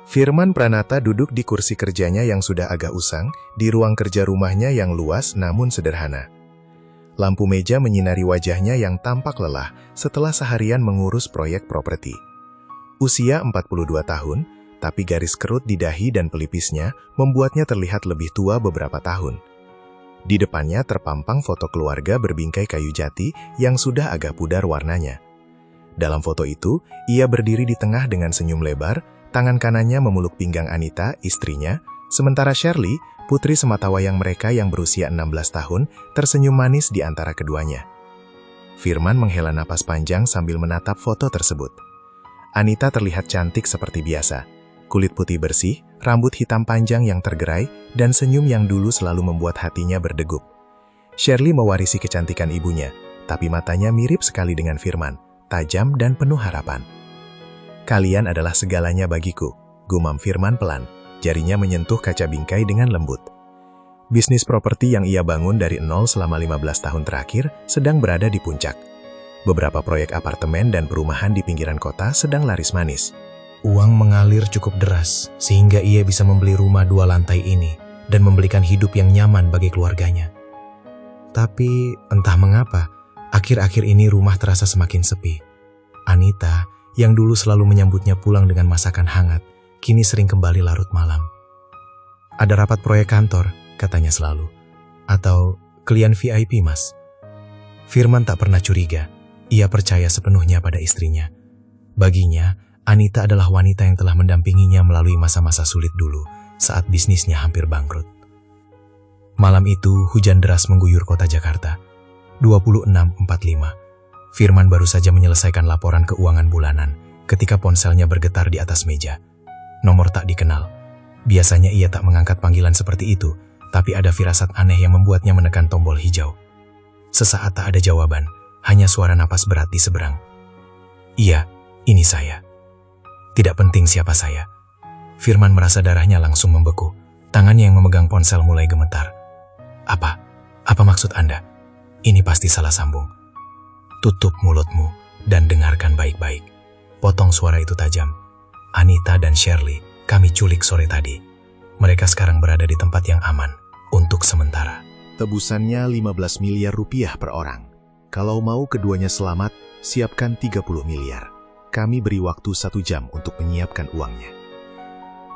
Firman Pranata duduk di kursi kerjanya yang sudah agak usang, di ruang kerja rumahnya yang luas namun sederhana. Lampu meja menyinari wajahnya yang tampak lelah setelah seharian mengurus proyek properti. Usia 42 tahun, tapi garis kerut di dahi dan pelipisnya membuatnya terlihat lebih tua beberapa tahun. Di depannya terpampang foto keluarga berbingkai kayu jati yang sudah agak pudar warnanya. Dalam foto itu, ia berdiri di tengah dengan senyum lebar, tangan kanannya memeluk pinggang Anita, istrinya, sementara Shirley, putri sematawayang mereka yang berusia 16 tahun, tersenyum manis di antara keduanya. Firman menghela napas panjang sambil menatap foto tersebut. Anita terlihat cantik seperti biasa. Kulit putih bersih, rambut hitam panjang yang tergerai, dan senyum yang dulu selalu membuat hatinya berdegup. Shirley mewarisi kecantikan ibunya, tapi matanya mirip sekali dengan Firman, tajam dan penuh harapan. "Kalian adalah segalanya bagiku," gumam Firman pelan, jarinya menyentuh kaca bingkai dengan lembut. Bisnis properti yang ia bangun dari nol selama 15 tahun terakhir sedang berada di puncak. Beberapa proyek apartemen dan perumahan di pinggiran kota sedang laris manis. Uang mengalir cukup deras, sehingga ia bisa membeli rumah 2 lantai ini dan memberikan hidup yang nyaman bagi keluarganya. Tapi entah mengapa, akhir-akhir ini rumah terasa semakin sepi. Anita, yang dulu selalu menyambutnya pulang dengan masakan hangat, kini sering kembali larut malam. "Ada rapat proyek kantor," katanya selalu. "Atau klien VIP, Mas?" Firman tak pernah curiga. Ia percaya sepenuhnya pada istrinya. Baginya, Anita adalah wanita yang telah mendampinginya melalui masa-masa sulit dulu, saat bisnisnya hampir bangkrut. Malam itu, hujan deras mengguyur kota Jakarta. 26.45. Firman baru saja menyelesaikan laporan keuangan bulanan ketika ponselnya bergetar di atas meja. Nomor tak dikenal. Biasanya ia tak mengangkat panggilan seperti itu, tapi ada firasat aneh yang membuatnya menekan tombol hijau. Sesaat tak ada jawaban, hanya suara napas berat di seberang. "Iya, ini saya." Tidak penting siapa saya. Firman merasa darahnya langsung membeku. Tangannya yang memegang ponsel mulai gemetar. Apa maksud Anda? Ini pasti salah sambung." "Tutup mulutmu dan dengarkan baik-baik." Potong suara itu tajam. "Anita dan Shirley, kami culik sore tadi. Mereka sekarang berada di tempat yang aman, untuk sementara." Tebusannya 15 miliar rupiah per orang. Kalau mau keduanya selamat, siapkan 30 miliar. Kami beri waktu 1 jam untuk menyiapkan uangnya.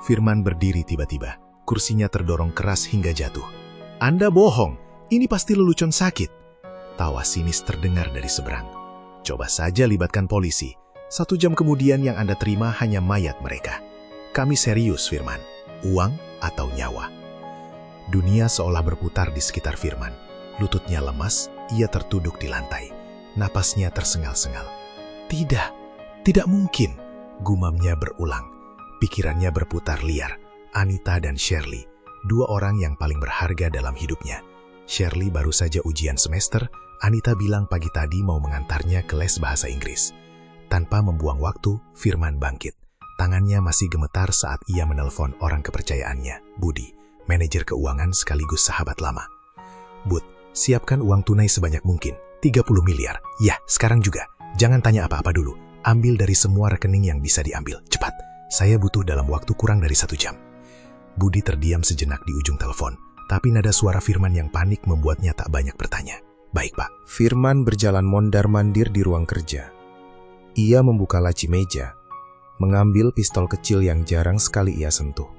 Firman berdiri tiba-tiba. Kursinya terdorong keras hingga jatuh. "Anda bohong, ini pasti lelucon sakit." Tawa sinis terdengar dari seberang. "Coba saja libatkan polisi. 1 jam kemudian yang Anda terima hanya mayat mereka. Kami serius, Firman. Uang atau nyawa." Dunia seolah berputar di sekitar Firman. Lututnya lemas, ia tertuduk di lantai. Napasnya tersengal-sengal. Tidak mungkin," gumamnya berulang. Pikirannya berputar liar. Anita dan Shirley, 2 orang yang paling berharga dalam hidupnya. Shirley baru saja ujian semester, Anita bilang pagi tadi mau mengantarnya ke les bahasa Inggris. Tanpa membuang waktu, Firman bangkit. Tangannya masih gemetar saat ia menelpon orang kepercayaannya, Budi, manajer keuangan sekaligus sahabat lama. "Bud, siapkan uang tunai sebanyak mungkin, 30 miliar. Ya, sekarang juga. Jangan tanya apa-apa dulu. Ambil dari semua rekening yang bisa diambil. Cepat, saya butuh dalam waktu kurang dari 1 jam. Budi terdiam sejenak di ujung telepon. Tapi nada suara Firman yang panik membuatnya tak banyak bertanya. "Baik, Pak." Firman berjalan mondar-mandir di ruang kerja. Ia membuka laci meja, mengambil pistol kecil yang jarang sekali ia sentuh.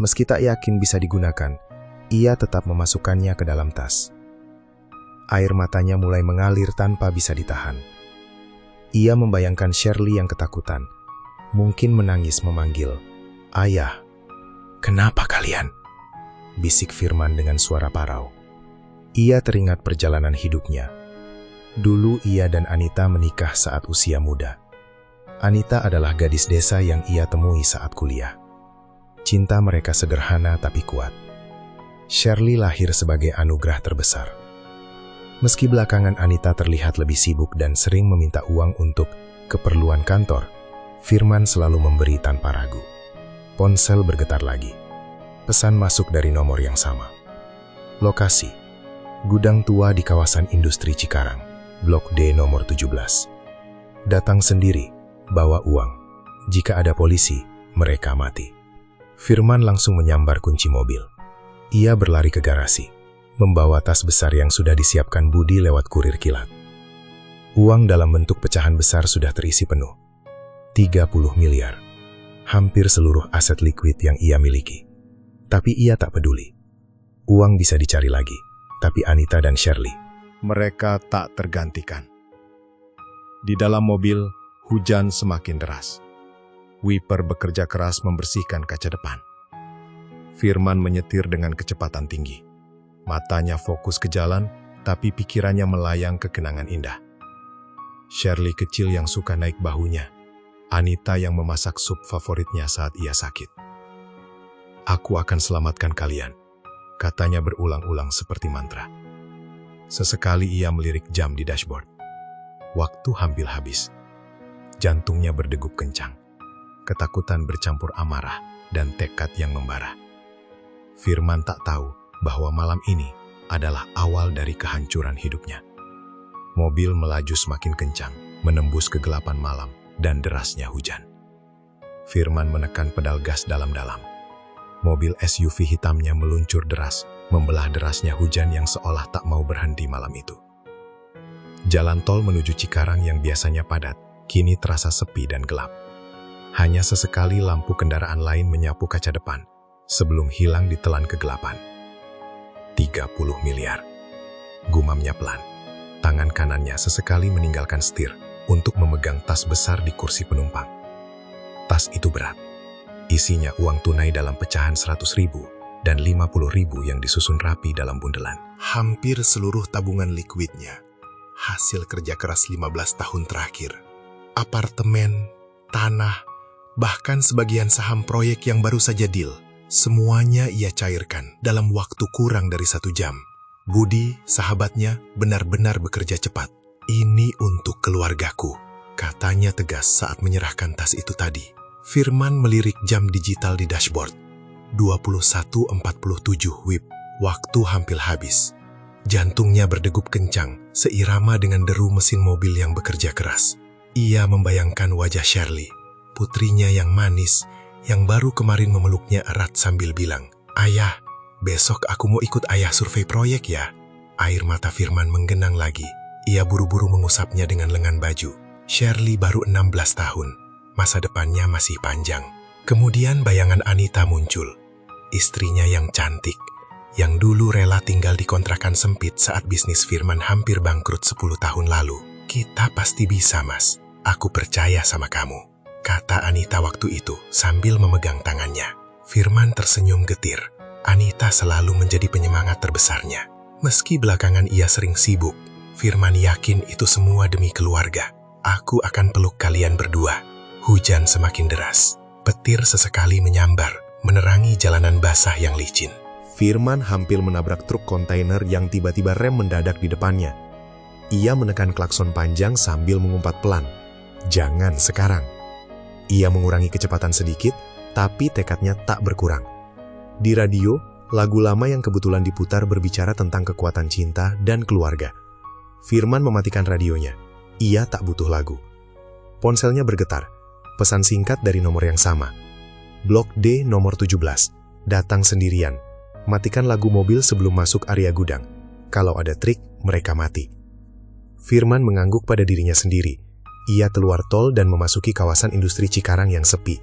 Meski tak yakin bisa digunakan, ia tetap memasukkannya ke dalam tas. Air matanya mulai mengalir tanpa bisa ditahan. Ia membayangkan Shirley yang ketakutan, mungkin menangis memanggil, "Ayah." "Kenapa kalian?" bisik Firman dengan suara parau. Ia teringat perjalanan hidupnya. Dulu ia dan Anita menikah saat usia muda. Anita adalah gadis desa yang ia temui saat kuliah. Cinta mereka sederhana tapi kuat. Shirley lahir sebagai anugerah terbesar. Meski belakangan Anita terlihat lebih sibuk dan sering meminta uang untuk keperluan kantor, Firman selalu memberi tanpa ragu. Ponsel bergetar lagi. Pesan masuk dari nomor yang sama. Lokasi: gudang tua di kawasan industri Cikarang, Blok D nomor 17. Datang sendiri, bawa uang. Jika ada polisi, mereka mati. Firman langsung menyambar kunci mobil. Ia berlari ke garasi, membawa tas besar yang sudah disiapkan Budi lewat kurir kilat. Uang dalam bentuk pecahan besar sudah terisi penuh. 30 miliar. Hampir seluruh aset likuid yang ia miliki. Tapi ia tak peduli. Uang bisa dicari lagi, tapi Anita dan Shirley, mereka tak tergantikan. Di dalam mobil, hujan semakin deras. Wiper bekerja keras membersihkan kaca depan. Firman menyetir dengan kecepatan tinggi. Matanya fokus ke jalan, tapi pikirannya melayang ke kenangan indah. Shirley kecil yang suka naik bahunya. Anita yang memasak sup favoritnya saat ia sakit. "Aku akan selamatkan kalian," katanya berulang-ulang seperti mantra. Sesekali ia melirik jam di dashboard. Waktu hampir habis. Jantungnya berdegup kencang. Ketakutan bercampur amarah dan tekad yang membara. Firman tak tahu bahwa malam ini adalah awal dari kehancuran hidupnya. Mobil melaju semakin kencang, menembus kegelapan malam dan derasnya hujan. Firman menekan pedal gas dalam-dalam. Mobil SUV hitamnya meluncur deras, membelah derasnya hujan yang seolah tak mau berhenti malam itu. Jalan tol menuju Cikarang yang biasanya padat, kini terasa sepi dan gelap. Hanya sesekali lampu kendaraan lain menyapu kaca depan, sebelum hilang ditelan kegelapan. 30 miliar. Gumamnya pelan. Tangan kanannya sesekali meninggalkan setir untuk memegang tas besar di kursi penumpang. Tas itu berat. Isinya uang tunai dalam pecahan 100.000 dan 50.000 yang disusun rapi dalam bundelan. Hampir seluruh tabungan likuidnya. Hasil kerja keras 15 tahun terakhir. Apartemen, tanah, bahkan sebagian saham proyek yang baru saja deal. Semuanya ia cairkan dalam waktu kurang dari 1 jam. Budi, sahabatnya, benar-benar bekerja cepat. "Ini untuk keluargaku," katanya tegas saat menyerahkan tas itu tadi. Firman melirik jam digital di dashboard. 21.47 WIB. Waktu hampir habis. Jantungnya berdegup kencang, seirama dengan deru mesin mobil yang bekerja keras. Ia membayangkan wajah Shirley, putrinya yang manis, yang baru kemarin memeluknya erat sambil bilang, "Ayah, besok aku mau ikut ayah survei proyek ya." Air mata Firman menggenang lagi. Ia buru-buru mengusapnya dengan lengan baju. Shirley baru 16 tahun. Masa depannya masih panjang. Kemudian bayangan Anita muncul. Istrinya yang cantik, yang dulu rela tinggal di kontrakan sempit saat bisnis Firman hampir bangkrut 10 tahun lalu. "Kita pasti bisa, Mas. Aku percaya sama kamu," kata Anita waktu itu sambil memegang tangannya. Firman tersenyum getir. Anita selalu menjadi penyemangat terbesarnya. Meski belakangan ia sering sibuk, Firman yakin itu semua demi keluarga. "Aku akan peluk kalian berdua." Hujan semakin deras. Petir sesekali menyambar, menerangi jalanan basah yang licin. Firman hampir menabrak truk kontainer yang tiba-tiba rem mendadak di depannya. Ia menekan klakson panjang sambil mengumpat pelan. "Jangan sekarang." Ia mengurangi kecepatan sedikit, tapi tekadnya tak berkurang. Di radio, lagu lama yang kebetulan diputar berbicara tentang kekuatan cinta dan keluarga. Firman mematikan radionya. Ia tak butuh lagu. Ponselnya bergetar. Pesan singkat dari nomor yang sama. "Blok D nomor 17. Datang sendirian. Matikan lagu mobil sebelum masuk area gudang. Kalau ada trik, mereka mati." Firman mengangguk pada dirinya sendiri. Ia keluar tol dan memasuki kawasan industri Cikarang yang sepi.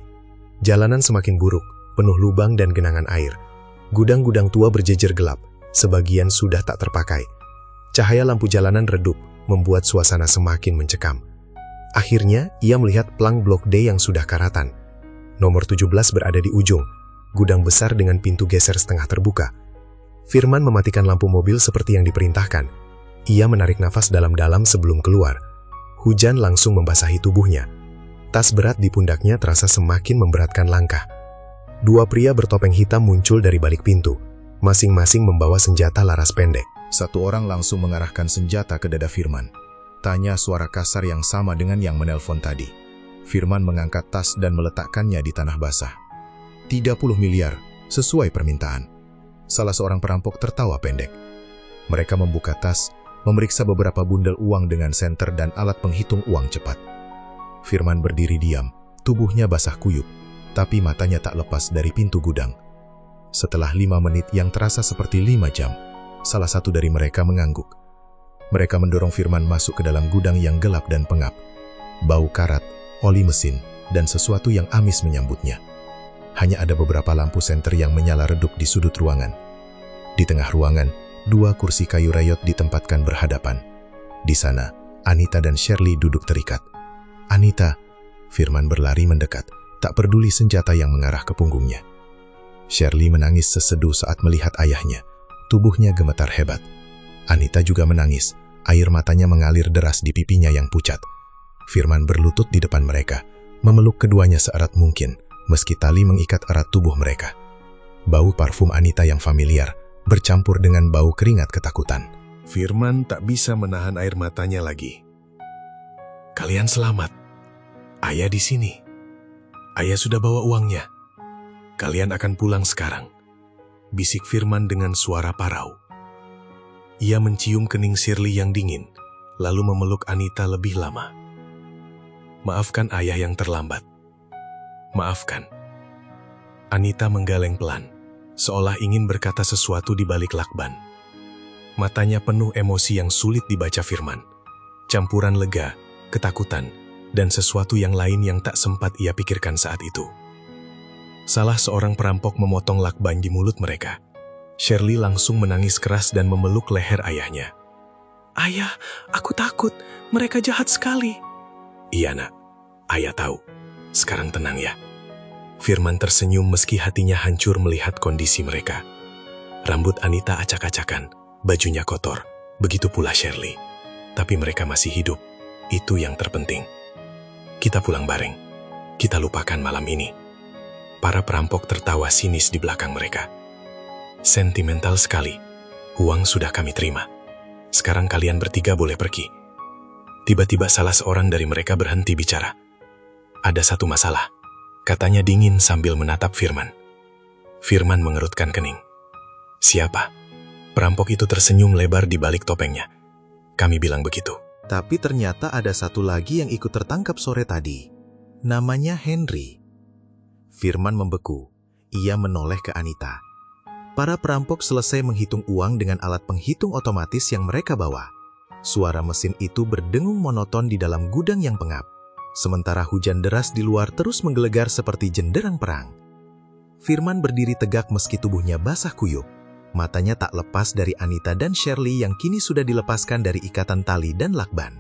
Jalanan semakin buruk, penuh lubang dan genangan air. Gudang-gudang tua berjejer gelap, sebagian sudah tak terpakai. Cahaya lampu jalanan redup, membuat suasana semakin mencekam. Akhirnya, ia melihat plang blok D yang sudah karatan. Nomor 17 berada di ujung, gudang besar dengan pintu geser setengah terbuka. Firman mematikan lampu mobil seperti yang diperintahkan. Ia menarik nafas dalam-dalam sebelum keluar. Hujan langsung membasahi tubuhnya. Tas berat di pundaknya terasa semakin memberatkan langkah. 2 pria bertopeng hitam muncul dari balik pintu, masing-masing membawa senjata laras pendek. Satu orang langsung mengarahkan senjata ke dada Firman. Tanya suara kasar yang sama dengan yang menelpon tadi. Firman mengangkat tas dan meletakkannya di tanah basah. 30 miliar, sesuai permintaan. Salah seorang perampok tertawa pendek. Mereka membuka tas, memeriksa beberapa bundel uang dengan senter dan alat penghitung uang cepat. Firman berdiri diam, tubuhnya basah kuyup, tapi matanya tak lepas dari pintu gudang. Setelah 5 menit yang terasa seperti 5 jam, salah satu dari mereka mengangguk. Mereka mendorong Firman masuk ke dalam gudang yang gelap dan pengap. Bau karat, oli mesin, dan sesuatu yang amis menyambutnya. Hanya ada beberapa lampu senter yang menyala redup di sudut ruangan. Di tengah ruangan, 2 kursi kayu rayot ditempatkan berhadapan. Di sana, Anita dan Shirley duduk terikat. "Anita," Firman berlari mendekat, tak peduli senjata yang mengarah ke punggungnya. Shirley menangis seseduh saat melihat ayahnya. Tubuhnya gemetar hebat. Anita juga menangis, air matanya mengalir deras di pipinya yang pucat. Firman berlutut di depan mereka, memeluk keduanya seerat mungkin, meski tali mengikat erat tubuh mereka. Bau parfum Anita yang familiar bercampur dengan bau keringat ketakutan. Firman tak bisa menahan air matanya lagi. "Kalian selamat. Ayah di sini. Ayah sudah bawa uangnya. Kalian akan pulang sekarang," bisik Firman dengan suara parau. Ia mencium kening Shirley yang dingin, lalu memeluk Anita lebih lama. "Maafkan ayah yang terlambat. Maafkan." Anita menggeleng pelan, seolah ingin berkata sesuatu di balik lakban. Matanya penuh emosi yang sulit dibaca Firman. Campuran lega, ketakutan, dan sesuatu yang lain yang tak sempat ia pikirkan saat itu. Salah seorang perampok memotong lakban di mulut mereka. Shirley langsung menangis keras dan memeluk leher ayahnya. "Ayah, aku takut. Mereka jahat sekali." "Iya, Nak. Ayah tahu. Sekarang tenang ya." Firman tersenyum meski hatinya hancur melihat kondisi mereka. Rambut Anita acak-acakan, bajunya kotor, begitu pula Shirley. Tapi mereka masih hidup. Itu yang terpenting. "Kita pulang bareng. Kita lupakan malam ini." Para perampok tertawa sinis di belakang mereka. "Sentimental sekali. Uang sudah kami terima. Sekarang kalian bertiga boleh pergi." Tiba-tiba salah seorang dari mereka berhenti bicara. "Ada satu masalah," katanya dingin sambil menatap Firman. Firman mengerutkan kening. "Siapa?" Perampok itu tersenyum lebar di balik topengnya. "Kami bilang begitu." Tapi ternyata ada satu lagi yang ikut tertangkap sore tadi. Namanya Henry. Firman membeku. Ia menoleh ke Anita. Para perampok selesai menghitung uang dengan alat penghitung otomatis yang mereka bawa. Suara mesin itu berdengung monoton di dalam gudang yang pengap. Sementara hujan deras di luar terus menggelegar seperti jenderang perang. Firman berdiri tegak meski tubuhnya basah kuyup. Matanya tak lepas dari Anita dan Shirley yang kini sudah dilepaskan dari ikatan tali dan lakban.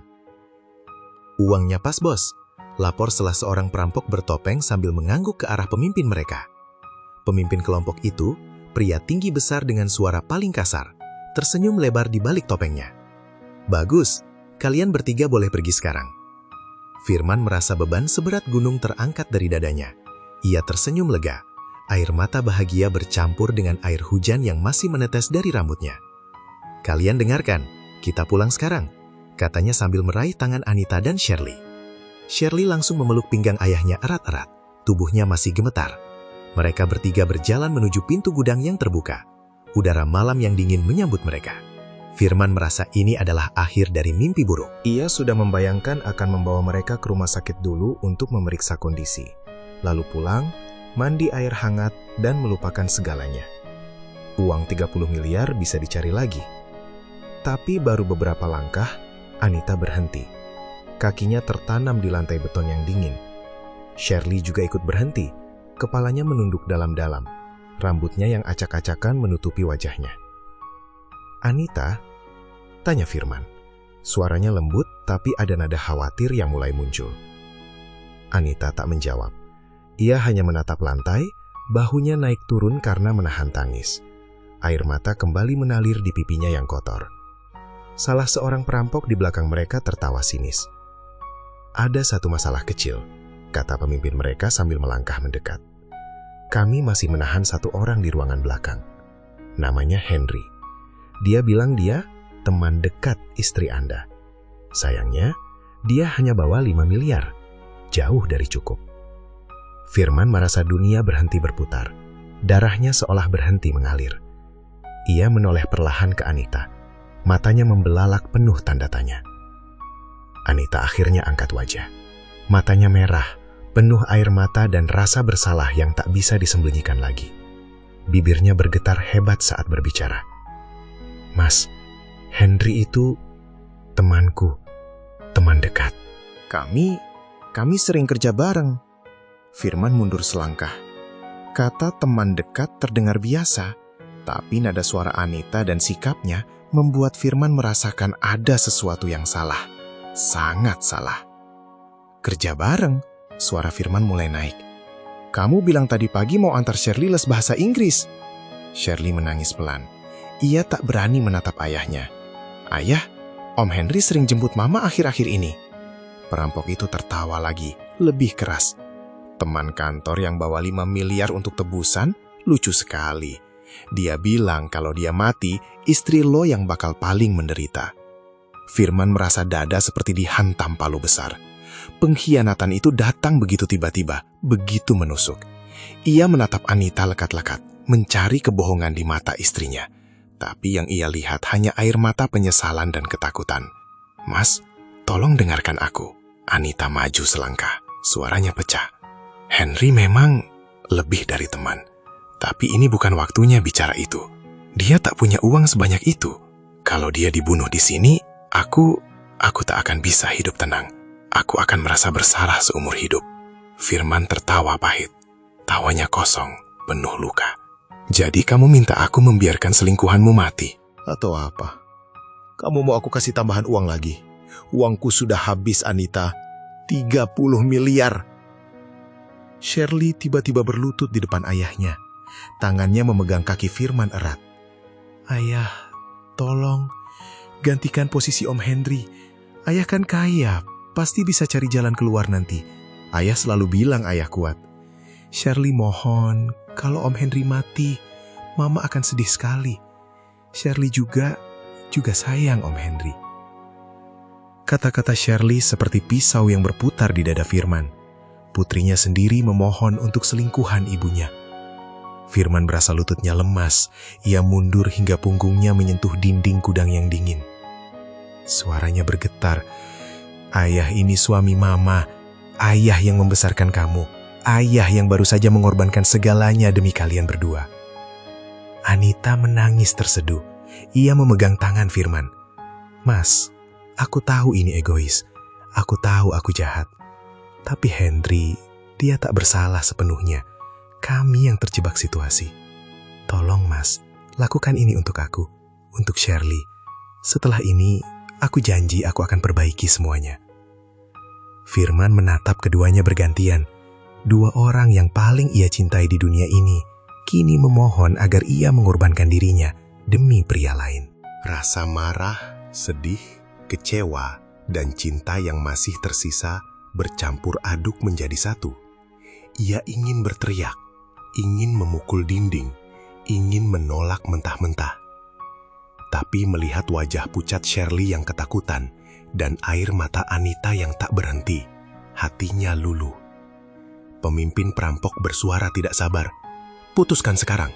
"Uangnya pas, Bos," lapor salah seorang perampok bertopeng sambil mengangguk ke arah pemimpin mereka. Pemimpin kelompok itu, pria tinggi besar dengan suara paling kasar, tersenyum lebar di balik topengnya. "Bagus, kalian bertiga boleh pergi sekarang." Firman merasa beban seberat gunung terangkat dari dadanya. Ia tersenyum lega. Air mata bahagia bercampur dengan air hujan yang masih menetes dari rambutnya. "Kalian dengarkan, kita pulang sekarang," katanya sambil meraih tangan Anita dan Shirley. Shirley langsung memeluk pinggang ayahnya erat-erat. Tubuhnya masih gemetar. Mereka bertiga berjalan menuju pintu gudang yang terbuka. Udara malam yang dingin menyambut mereka. Firman merasa ini adalah akhir dari mimpi buruk. Ia sudah membayangkan akan membawa mereka ke rumah sakit dulu untuk memeriksa kondisi. Lalu pulang, mandi air hangat, dan melupakan segalanya. Uang 30 miliar bisa dicari lagi. Tapi baru beberapa langkah, Anita berhenti. Kakinya tertanam di lantai beton yang dingin. Shirley juga ikut berhenti. Kepalanya menunduk dalam-dalam. Rambutnya yang acak-acakan menutupi wajahnya. "Anita?" tanya Firman. Suaranya lembut, tapi ada nada khawatir yang mulai muncul. Anita tak menjawab. Ia hanya menatap lantai, bahunya naik turun karena menahan tangis. Air mata kembali mengalir di pipinya yang kotor. Salah seorang perampok di belakang mereka tertawa sinis. "Ada satu masalah kecil," kata pemimpin mereka sambil melangkah mendekat. "Kami masih menahan satu orang di ruangan belakang. Namanya Henry. Dia bilang dia teman dekat istri Anda. Sayangnya, dia hanya bawa 5 miliar. Jauh dari cukup." Firman merasa dunia berhenti berputar. Darahnya seolah berhenti mengalir. Ia menoleh perlahan ke Anita. Matanya membelalak penuh tanda tanya. Anita akhirnya angkat wajah. Matanya merah, penuh air mata dan rasa bersalah yang tak bisa disembunyikan lagi. Bibirnya bergetar hebat saat berbicara. Mas, Henry itu temanku, teman dekat. Kami sering kerja bareng. Firman mundur selangkah. Kata teman dekat terdengar biasa, tapi nada suara Anita dan sikapnya membuat Firman merasakan ada sesuatu yang salah. Sangat salah. Kerja bareng, suara Firman mulai naik. Kamu bilang tadi pagi mau antar Shirley les bahasa Inggris. Shirley menangis pelan. Ia tak berani menatap ayahnya. Ayah, Om Henry sering jemput Mama akhir-akhir ini. Perampok itu tertawa lagi, lebih keras. Teman kantor yang bawa 5 miliar untuk tebusan, lucu sekali. Dia bilang kalau dia mati, istri lo yang bakal paling menderita. Firman merasa dada seperti dihantam palu besar. Pengkhianatan itu datang begitu tiba-tiba, begitu menusuk. Ia menatap Anita lekat-lekat, mencari kebohongan di mata istrinya. Tapi yang ia lihat hanya air mata penyesalan dan ketakutan. Mas, tolong dengarkan aku. Anita maju selangkah, suaranya pecah. Henry memang lebih dari teman. Tapi ini bukan waktunya bicara itu. Dia tak punya uang sebanyak itu. Kalau dia dibunuh di sini, aku tak akan bisa hidup tenang. Aku akan merasa bersalah seumur hidup. Firman tertawa pahit. Tawanya kosong, penuh luka. Jadi kamu minta aku membiarkan selingkuhanmu mati? Atau apa? Kamu mau aku kasih tambahan uang lagi? Uangku sudah habis, Anita. 30 miliar. Shirley tiba-tiba berlutut di depan ayahnya. Tangannya memegang kaki Firman erat. Ayah, tolong gantikan posisi Om Henry. Ayah kan kaya, pasti bisa cari jalan keluar nanti. Ayah selalu bilang ayah kuat. Shirley mohon, kalau Om Henry mati, Mama akan sedih sekali. Shirley juga sayang Om Henry. Kata-kata Shirley seperti pisau yang berputar di dada Firman. Putrinya sendiri memohon untuk selingkuhan ibunya. Firman berasa lututnya lemas. Ia mundur hingga punggungnya menyentuh dinding gudang yang dingin. Suaranya bergetar. Ayah ini suami Mama. Ayah yang membesarkan kamu. Ayah yang baru saja mengorbankan segalanya demi kalian berdua. Anita menangis terseduh. Ia memegang tangan Firman. Mas, aku tahu ini egois. Aku tahu aku jahat. Tapi Henry, dia tak bersalah sepenuhnya. Kami yang terjebak situasi. Tolong Mas, lakukan ini untuk aku, untuk Shirley. Setelah ini, aku janji aku akan perbaiki semuanya. Firman menatap keduanya bergantian. Dua orang yang paling ia cintai di dunia ini, kini memohon agar ia mengorbankan dirinya demi pria lain. Rasa marah, sedih, kecewa, dan cinta yang masih tersisa bercampur aduk menjadi satu. Ia ingin berteriak, ingin memukul dinding, ingin menolak mentah-mentah. Tapi melihat wajah pucat Shirley yang ketakutan dan air mata Anita yang tak berhenti, hatinya luluh. Pemimpin perampok bersuara tidak sabar. Putuskan sekarang.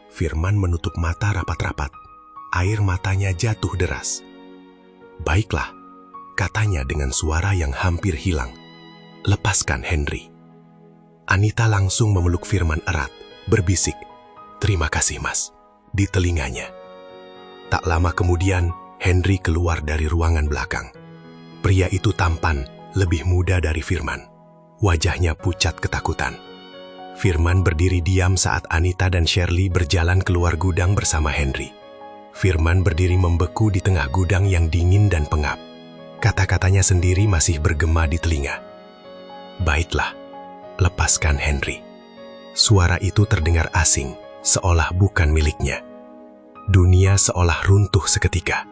Firman menutup mata rapat-rapat. Air matanya jatuh deras. Baiklah, katanya dengan suara yang hampir hilang. Lepaskan Henry. Anita langsung memeluk Firman erat, berbisik, "Terima kasih, Mas," di telinganya. Tak lama kemudian, Henry keluar dari ruangan belakang. Pria itu tampan, lebih muda dari Firman. Wajahnya pucat ketakutan. Firman berdiri diam saat Anita dan Shirley berjalan keluar gudang bersama Henry. Firman berdiri membeku di tengah gudang yang dingin dan pengap. Kata-katanya sendiri masih bergema di telinga. "Baiklah, lepaskan Henry." Suara itu terdengar asing, seolah bukan miliknya. Dunia seolah runtuh seketika.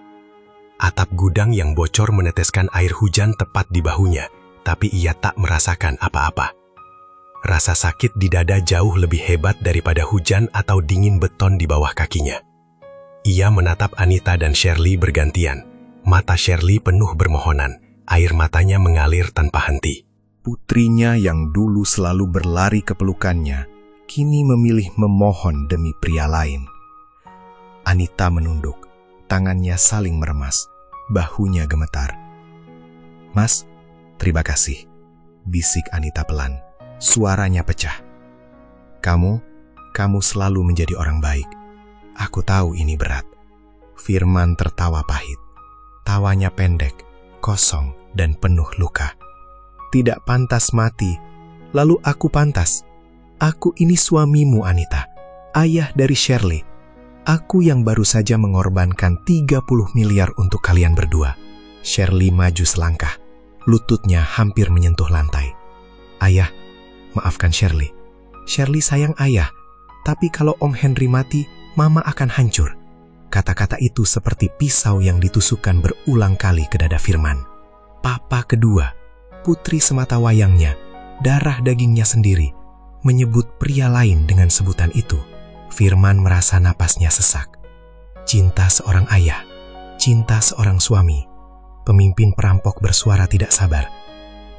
Atap gudang yang bocor meneteskan air hujan tepat di bahunya, tapi ia tak merasakan apa-apa. Rasa sakit di dada jauh lebih hebat daripada hujan atau dingin beton di bawah kakinya. Ia menatap Anita dan Shirley bergantian. Mata Shirley penuh bermohonan, air matanya mengalir tanpa henti. Putrinya yang dulu selalu berlari ke pelukannya, kini memilih memohon demi pria lain. Anita menunduk, tangannya saling meremas, bahunya gemetar. "Mas, terima kasih. bisik Anita pelan. Suaranya pecah. Kamu selalu menjadi orang baik. Aku tahu ini berat. Firman tertawa pahit. Tawanya pendek, kosong, dan penuh luka. Tidak pantas mati, lalu aku pantas. Aku ini suamimu, Anita. Ayah dari Shirley. Aku yang baru saja mengorbankan 30 miliar untuk kalian berdua. Shirley maju selangkah. Lututnya hampir menyentuh lantai. Ayah, maafkan Shirley. Shirley sayang ayah. Tapi kalau Om Henry mati, Mama akan hancur. Kata-kata itu seperti pisau yang ditusukkan berulang kali ke dada Firman. Papa kedua, putri semata wayangnya, darah dagingnya sendiri, menyebut pria lain dengan sebutan itu. Firman merasa napasnya sesak. Cinta seorang ayah, cinta seorang suami. Pemimpin perampok bersuara tidak sabar.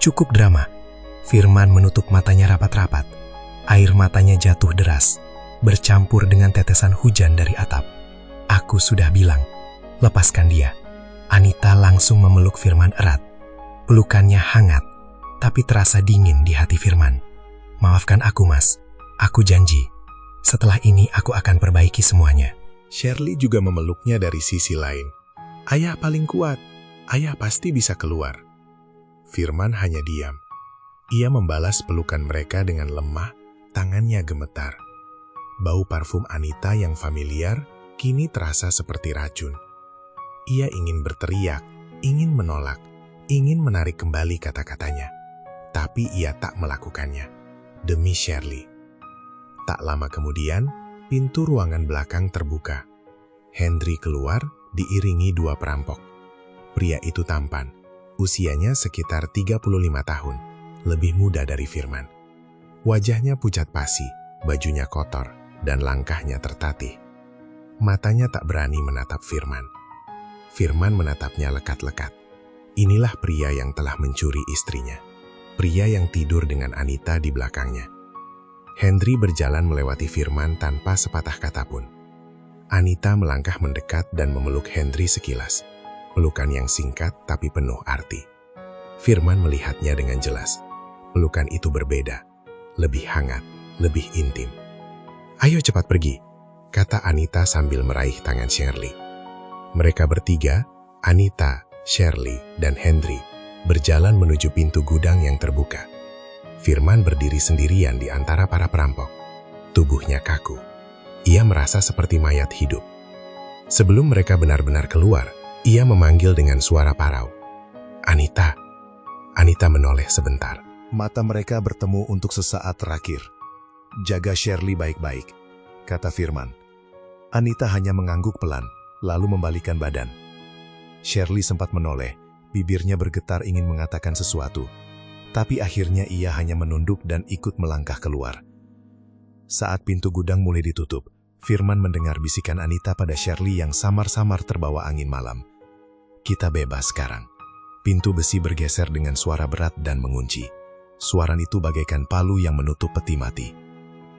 Cukup drama. Firman menutup matanya rapat-rapat. Air matanya jatuh deras, bercampur dengan tetesan hujan dari atap. Aku sudah bilang, lepaskan dia. Anita langsung memeluk Firman erat. Pelukannya hangat, tapi terasa dingin di hati Firman. Maafkan aku, Mas. Aku janji. Setelah ini aku akan perbaiki semuanya. Shirley juga memeluknya dari sisi lain. Ayah paling kuat. Ayah pasti bisa keluar. Firman hanya diam. Ia membalas pelukan mereka dengan lemah, tangannya gemetar. Bau parfum Anita yang familiar kini terasa seperti racun. Ia ingin berteriak, ingin menolak, ingin menarik kembali kata-katanya. Tapi ia tak melakukannya. Demi Shirley. Tak lama kemudian, pintu ruangan belakang terbuka. Henry keluar diiringi dua perampok. Pria itu tampan, usianya sekitar 35 tahun, lebih muda dari Firman. Wajahnya pucat pasi, bajunya kotor, dan langkahnya tertatih. Matanya tak berani menatap Firman. Firman menatapnya lekat-lekat. Inilah pria yang telah mencuri istrinya. Pria yang tidur dengan Anita di belakangnya. Henry berjalan melewati Firman tanpa sepatah kata pun. Anita melangkah mendekat dan memeluk Henry sekilas. Pelukan yang singkat tapi penuh arti. Firman melihatnya dengan jelas. Pelukan itu berbeda, lebih hangat, lebih intim. "Ayo cepat pergi," kata Anita sambil meraih tangan Shirley. Mereka bertiga, Anita, Shirley, dan Henry, berjalan menuju pintu gudang yang terbuka. Firman berdiri sendirian di antara para perampok. Tubuhnya kaku. Ia merasa seperti mayat hidup. Sebelum mereka benar-benar keluar, ia memanggil dengan suara parau. "Anita." Anita menoleh sebentar. Mata mereka bertemu untuk sesaat terakhir. "Jaga Shirley baik-baik," kata Firman. Anita hanya mengangguk pelan, lalu membalikan badan. Shirley sempat menoleh, bibirnya bergetar ingin mengatakan sesuatu. Tapi akhirnya ia hanya menunduk dan ikut melangkah keluar. Saat pintu gudang mulai ditutup, Firman mendengar bisikan Anita pada Shirley yang samar-samar terbawa angin malam. "Kita bebas sekarang." Pintu besi bergeser dengan suara berat dan mengunci. Suara itu bagaikan palu yang menutup peti mati.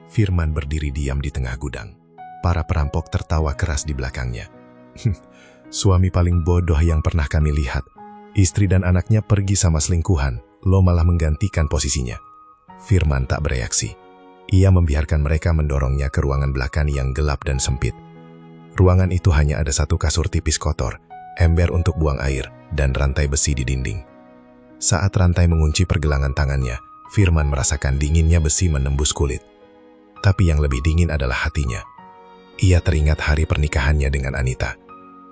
Firman berdiri diam di tengah gudang. Para perampok tertawa keras di belakangnya. "Suami paling bodoh yang pernah kami lihat. Istri dan anaknya pergi sama selingkuhan, lo malah menggantikan posisinya." Firman tak bereaksi. Ia membiarkan mereka mendorongnya ke ruangan belakang yang gelap dan sempit. Ruangan itu hanya ada satu kasur tipis kotor, ember untuk buang air, dan rantai besi di dinding. Saat rantai mengunci pergelangan tangannya, Firman merasakan dinginnya besi menembus kulit. Tapi yang lebih dingin adalah hatinya. Ia teringat hari pernikahannya dengan Anita.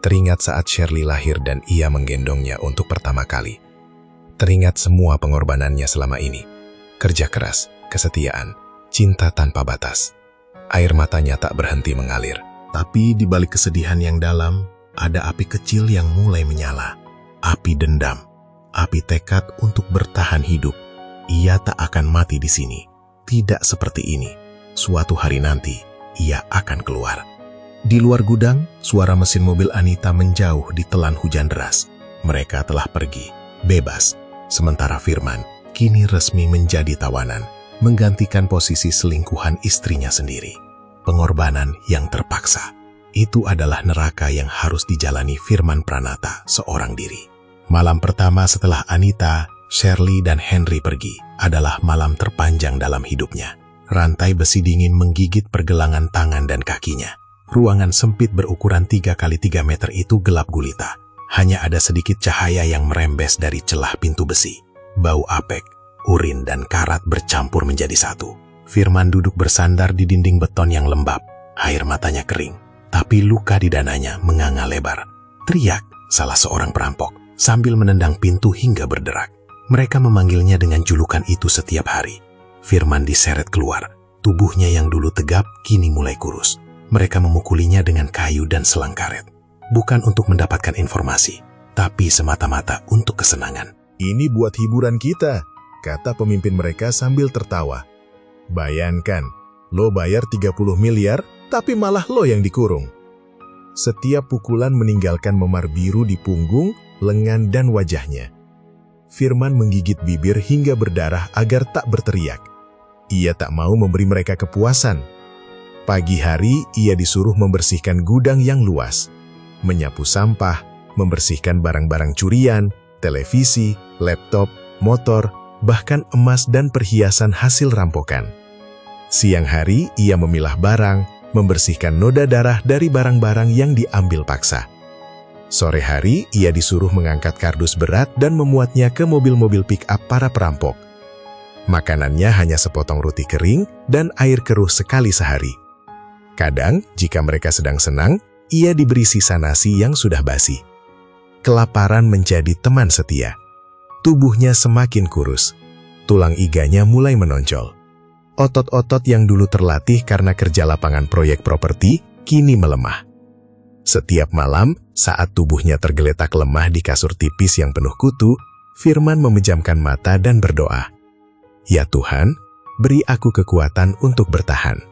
Teringat saat Shirley lahir dan ia menggendongnya untuk pertama kali. Teringat semua pengorbanannya selama ini. Kerja keras, kesetiaan, cinta tanpa batas. Air matanya tak berhenti mengalir. Tapi di balik kesedihan yang dalam, ada api kecil yang mulai menyala. Api dendam, api tekad untuk bertahan hidup. Ia tak akan mati di sini. Tidak seperti ini. Suatu hari nanti, ia akan keluar. Di luar gudang, suara mesin mobil Anita menjauh ditelan hujan deras. Mereka telah pergi, bebas. Sementara Firman kini resmi menjadi tawanan, menggantikan posisi selingkuhan istrinya sendiri. Pengorbanan yang terpaksa. Itu adalah neraka yang harus dijalani Firman Pranata seorang diri. Malam pertama setelah Anita, Shirley dan Henry pergi adalah malam terpanjang dalam hidupnya. Rantai besi dingin menggigit pergelangan tangan dan kakinya. Ruangan sempit berukuran 3 kali 3 meter itu gelap gulita. Hanya ada sedikit cahaya yang merembes dari celah pintu besi. Bau apek, urin, dan karat bercampur menjadi satu. Firman duduk bersandar di dinding beton yang lembab. Air matanya kering, tapi luka di dananya menganga lebar. Teriak salah seorang perampok sambil menendang pintu hingga berderak. Mereka memanggilnya dengan julukan itu setiap hari. Firman diseret keluar. Tubuhnya yang dulu tegap kini mulai kurus. Mereka memukulinya dengan kayu dan selang karet. Bukan untuk mendapatkan informasi, tapi semata-mata untuk kesenangan. Ini buat hiburan kita, kata pemimpin mereka sambil tertawa. Bayangkan, lo bayar 30 miliar, tapi malah lo yang dikurung. Setiap pukulan meninggalkan memar biru di punggung, lengan, dan wajahnya. Firman menggigit bibir hingga berdarah agar tak berteriak. Ia tak mau memberi mereka kepuasan. Pagi hari, ia disuruh membersihkan gudang yang luas, menyapu sampah, membersihkan barang-barang curian, televisi, laptop, motor, bahkan emas dan perhiasan hasil rampokan. Siang hari, ia memilah barang, membersihkan noda darah dari barang-barang yang diambil paksa. Sore hari, ia disuruh mengangkat kardus berat dan memuatnya ke mobil-mobil pick-up para perampok. Makanannya hanya sepotong roti kering dan air keruh sekali sehari. Kadang, jika mereka sedang senang, ia diberi sisa nasi yang sudah basi. Kelaparan menjadi teman setia. Tubuhnya semakin kurus. Tulang iganya mulai menonjol. Otot-otot yang dulu terlatih karena kerja lapangan proyek properti, kini melemah. Setiap malam, saat tubuhnya tergeletak lemah di kasur tipis yang penuh kutu, Firman memejamkan mata dan berdoa. Ya Tuhan, beri aku kekuatan untuk bertahan.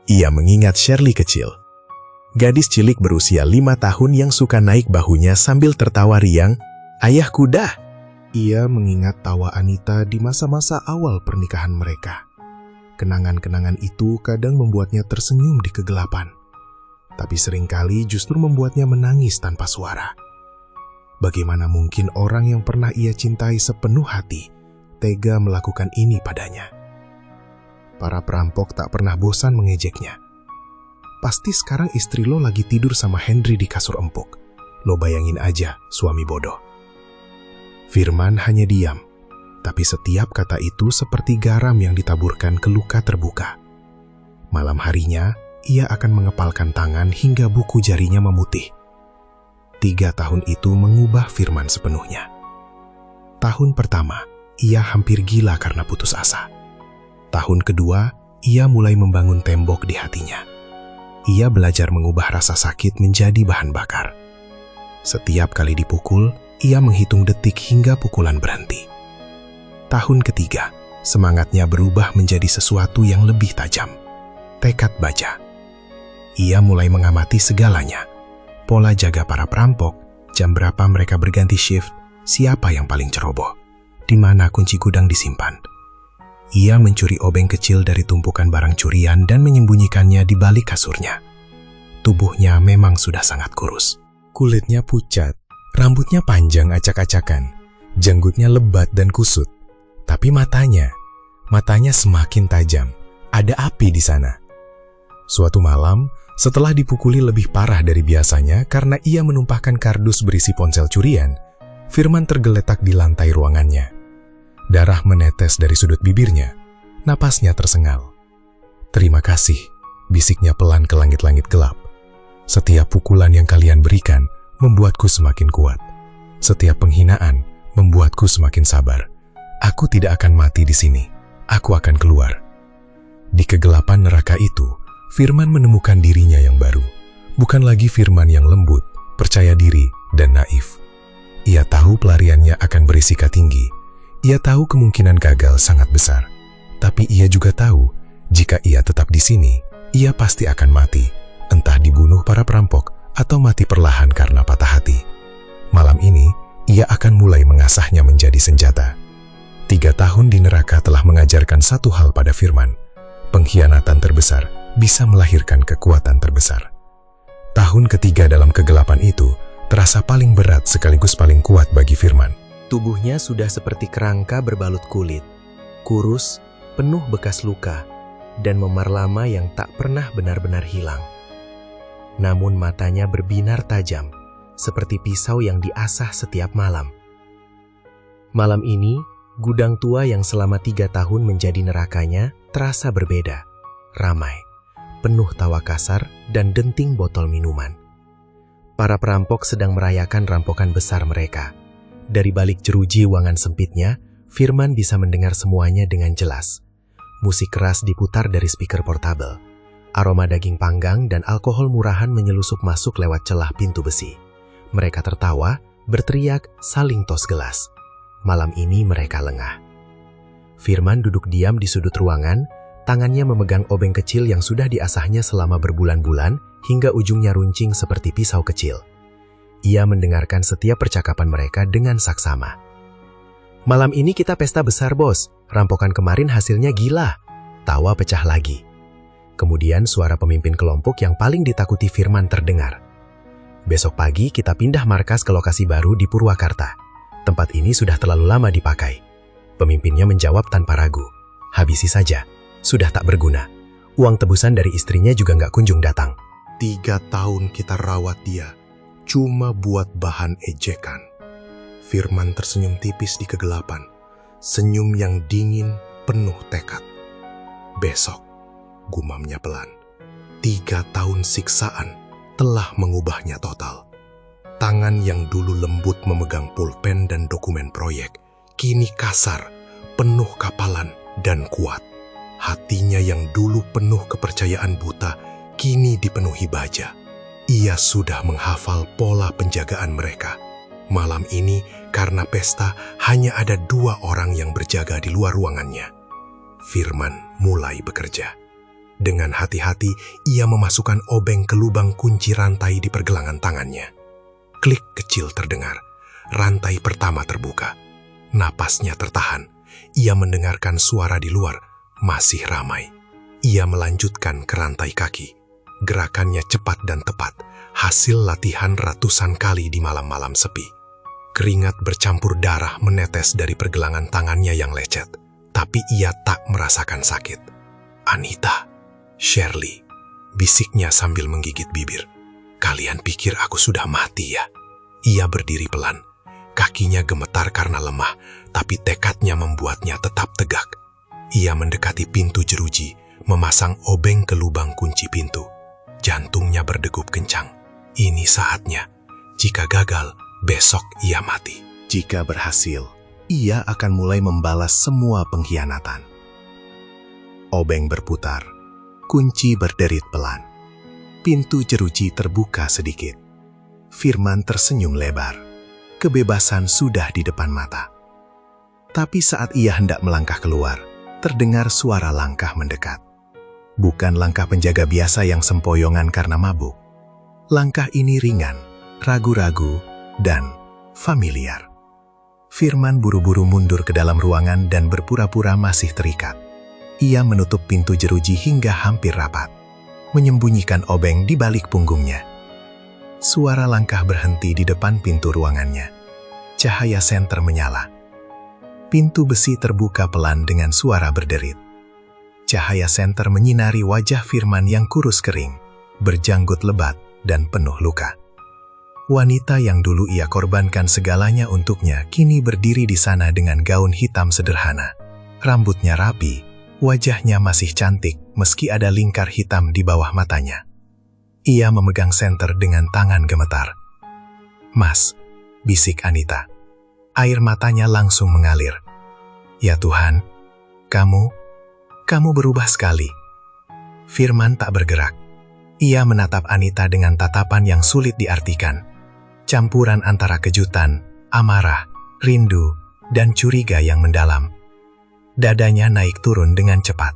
Ia mengingat Shirley kecil. Gadis cilik berusia 5 tahun yang suka naik bahunya sambil tertawa riang, "Ayah kuda." Ia mengingat tawa Anita di masa-masa awal pernikahan mereka. Kenangan-kenangan itu kadang membuatnya tersenyum di kegelapan. Tapi seringkali justru membuatnya menangis tanpa suara. Bagaimana mungkin orang yang pernah ia cintai sepenuh hati tega melakukan ini padanya? Para perampok tak pernah bosan mengejeknya. Pasti sekarang istri lo lagi tidur sama Henry di kasur empuk. Lo bayangin aja, suami bodoh. Firman hanya diam, tapi setiap kata itu seperti garam yang ditaburkan ke luka terbuka. Malam harinya, ia akan mengepalkan tangan hingga buku jarinya memutih. 3 tahun itu mengubah Firman sepenuhnya. Tahun pertama, ia hampir gila karena putus asa. Tahun kedua, ia mulai membangun tembok di hatinya. Ia belajar mengubah rasa sakit menjadi bahan bakar. Setiap kali dipukul, ia menghitung detik hingga pukulan berhenti. Tahun ketiga, semangatnya berubah menjadi sesuatu yang lebih tajam. Tekad baja. Ia mulai mengamati segalanya. Pola jaga para perampok, jam berapa mereka berganti shift, siapa yang paling ceroboh, di mana kunci gudang disimpan. Ia mencuri obeng kecil dari tumpukan barang curian dan menyembunyikannya di balik kasurnya. Tubuhnya memang sudah sangat kurus. Kulitnya pucat, rambutnya panjang acak-acakan, janggutnya lebat dan kusut. Tapi matanya semakin tajam. Ada api di sana. Suatu malam, setelah dipukuli lebih parah dari biasanya karena ia menumpahkan kardus berisi ponsel curian, Firman tergeletak di lantai ruangannya. Darah menetes dari sudut bibirnya, napasnya tersengal. "Terima kasih," bisiknya pelan ke langit-langit gelap. "Setiap pukulan yang kalian berikan membuatku semakin kuat. Setiap penghinaan membuatku semakin sabar. Aku tidak akan mati di sini. Aku akan keluar." Di kegelapan neraka itu, Firman menemukan dirinya yang baru. Bukan lagi Firman yang lembut, percaya diri, dan naif. Ia tahu pelariannya akan berisika tinggi. Ia tahu kemungkinan gagal sangat besar. Tapi ia juga tahu, jika ia tetap di sini, ia pasti akan mati. Entah dibunuh para perampok, atau mati perlahan karena patah hati. Malam ini, ia akan mulai mengasahnya menjadi senjata. 3 tahun di neraka telah mengajarkan satu hal pada Firman. Pengkhianatan terbesar bisa melahirkan kekuatan terbesar. Tahun ketiga dalam kegelapan itu terasa paling berat sekaligus paling kuat bagi Firman. Tubuhnya sudah seperti kerangka berbalut kulit, kurus, penuh bekas luka, dan memar lama yang tak pernah benar-benar hilang. Namun matanya berbinar tajam, seperti pisau yang diasah setiap malam. Malam ini, gudang tua yang selama 3 tahun menjadi nerakanya terasa berbeda, ramai, penuh tawa kasar dan denting botol minuman. Para perampok sedang merayakan rampokan besar mereka. Dari balik jeruji ruangan sempitnya, Firman bisa mendengar semuanya dengan jelas. Musik keras diputar dari speaker portabel. Aroma daging panggang dan alkohol murahan menyelusup masuk lewat celah pintu besi. Mereka tertawa, berteriak, saling tos gelas. Malam ini mereka lengah. Firman duduk diam di sudut ruangan, tangannya memegang obeng kecil yang sudah diasahnya selama berbulan-bulan hingga ujungnya runcing seperti pisau kecil. Ia mendengarkan setiap percakapan mereka dengan saksama. "Malam ini kita pesta besar, bos. Rampokan kemarin hasilnya gila." Tawa pecah lagi. Kemudian suara pemimpin kelompok yang paling ditakuti Firman terdengar. "Besok pagi kita pindah markas ke lokasi baru di Purwakarta. Tempat ini sudah terlalu lama dipakai." Pemimpinnya menjawab tanpa ragu. "Habisi saja. Sudah tak berguna. Uang tebusan dari istrinya juga nggak kunjung datang." 3 tahun kita rawat dia, cuma buat bahan ejekan. Firman tersenyum tipis di kegelapan. Senyum yang dingin, penuh tekad. "Besok," gumamnya pelan. 3 tahun siksaan telah mengubahnya total. Tangan yang dulu lembut memegang pulpen dan dokumen proyek, kini kasar, penuh kapalan dan kuat. Hatinya yang dulu penuh kepercayaan buta, kini dipenuhi baja. Ia sudah menghafal pola penjagaan mereka. Malam ini, karena pesta, hanya ada 2 orang yang berjaga di luar ruangannya. Firman mulai bekerja. Dengan hati-hati, ia memasukkan obeng ke lubang kunci rantai di pergelangan tangannya. Klik kecil terdengar. Rantai pertama terbuka. Napasnya tertahan. Ia mendengarkan suara di luar. Masih ramai. Ia melanjutkan ke rantai kaki. Gerakannya cepat dan tepat. Hasil latihan ratusan kali di malam-malam sepi. Keringat bercampur darah menetes dari pergelangan tangannya yang lecet. Tapi ia tak merasakan sakit. "Anita, Shirley," bisiknya sambil menggigit bibir. "Kalian pikir aku sudah mati ya?" Ia berdiri pelan. Kakinya gemetar karena lemah, tapi tekadnya membuatnya tetap tegak. Ia mendekati pintu jeruji, memasang obeng ke lubang kunci pintu. Jantungnya berdegup kencang. Ini saatnya. Jika gagal, besok ia mati. Jika berhasil, ia akan mulai membalas semua pengkhianatan. Obeng berputar. Kunci berderit pelan. Pintu jeruji terbuka sedikit. Firman tersenyum lebar. Kebebasan sudah di depan mata. Tapi saat ia hendak melangkah keluar, terdengar suara langkah mendekat. Bukan langkah penjaga biasa yang sempoyongan karena mabuk. Langkah ini ringan, ragu-ragu, dan familiar. Firman buru-buru mundur ke dalam ruangan dan berpura-pura masih terikat. Ia menutup pintu jeruji hingga hampir rapat, menyembunyikan obeng di balik punggungnya. Suara langkah berhenti di depan pintu ruangannya. Cahaya senter menyala. Pintu besi terbuka pelan dengan suara berderit. Cahaya senter menyinari wajah Firman yang kurus kering, berjanggut lebat, dan penuh luka. Wanita yang dulu ia korbankan segalanya untuknya kini berdiri di sana dengan gaun hitam sederhana. Rambutnya rapi, wajahnya masih cantik meski ada lingkar hitam di bawah matanya. Ia memegang senter dengan tangan gemetar. "Mas," bisik Anita. Air matanya langsung mengalir. "Ya Tuhan, kamu berubah sekali." Firman tak bergerak. Ia menatap Anita dengan tatapan yang sulit diartikan. Campuran antara kejutan, amarah, rindu, dan curiga yang mendalam. Dadanya naik turun dengan cepat.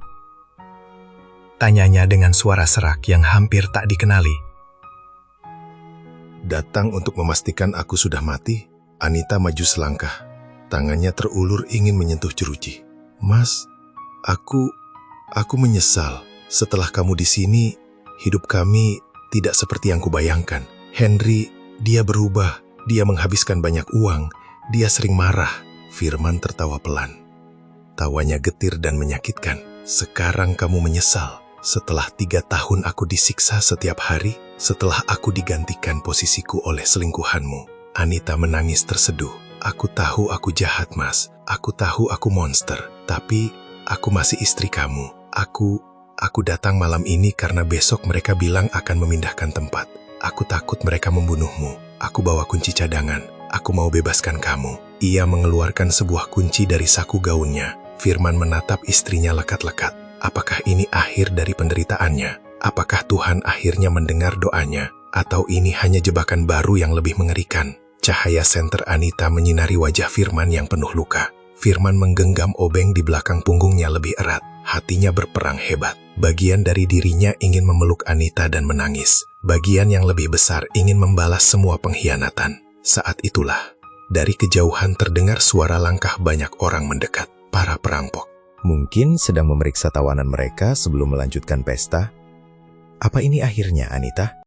Tanyanya dengan suara serak yang hampir tak dikenali. "Datang untuk memastikan aku sudah mati?" Anita maju selangkah. Tangannya terulur ingin menyentuh jeruji. "Mas, aku menyesal. Setelah kamu di sini, hidup kami tidak seperti yang kubayangkan. Henry, dia berubah. Dia menghabiskan banyak uang. Dia sering marah. Firman tertawa pelan. Tawanya getir dan menyakitkan. Sekarang kamu menyesal. Setelah 3 tahun aku disiksa setiap hari, setelah aku digantikan posisiku oleh selingkuhanmu. Anita menangis terseduh. Aku tahu aku jahat, Mas. Aku tahu aku monster. Tapi aku masih istri kamu. Aku datang malam ini karena besok mereka bilang akan memindahkan tempat. Aku takut mereka membunuhmu. Aku bawa kunci cadangan. Aku mau bebaskan kamu. Ia mengeluarkan sebuah kunci dari saku gaunnya. Firman menatap istrinya lekat-lekat. Apakah ini akhir dari penderitaannya? Apakah Tuhan akhirnya mendengar doanya? Atau ini hanya jebakan baru yang lebih mengerikan? Cahaya senter Anita menyinari wajah Firman yang penuh luka. Firman menggenggam obeng di belakang punggungnya lebih erat. Hatinya berperang hebat. Bagian dari dirinya ingin memeluk Anita dan menangis. Bagian yang lebih besar ingin membalas semua pengkhianatan. Saat itulah, dari kejauhan terdengar suara langkah banyak orang mendekat. Para perampok. Mungkin sedang memeriksa tawanan mereka sebelum melanjutkan pesta. Apa ini akhirnya, Anita?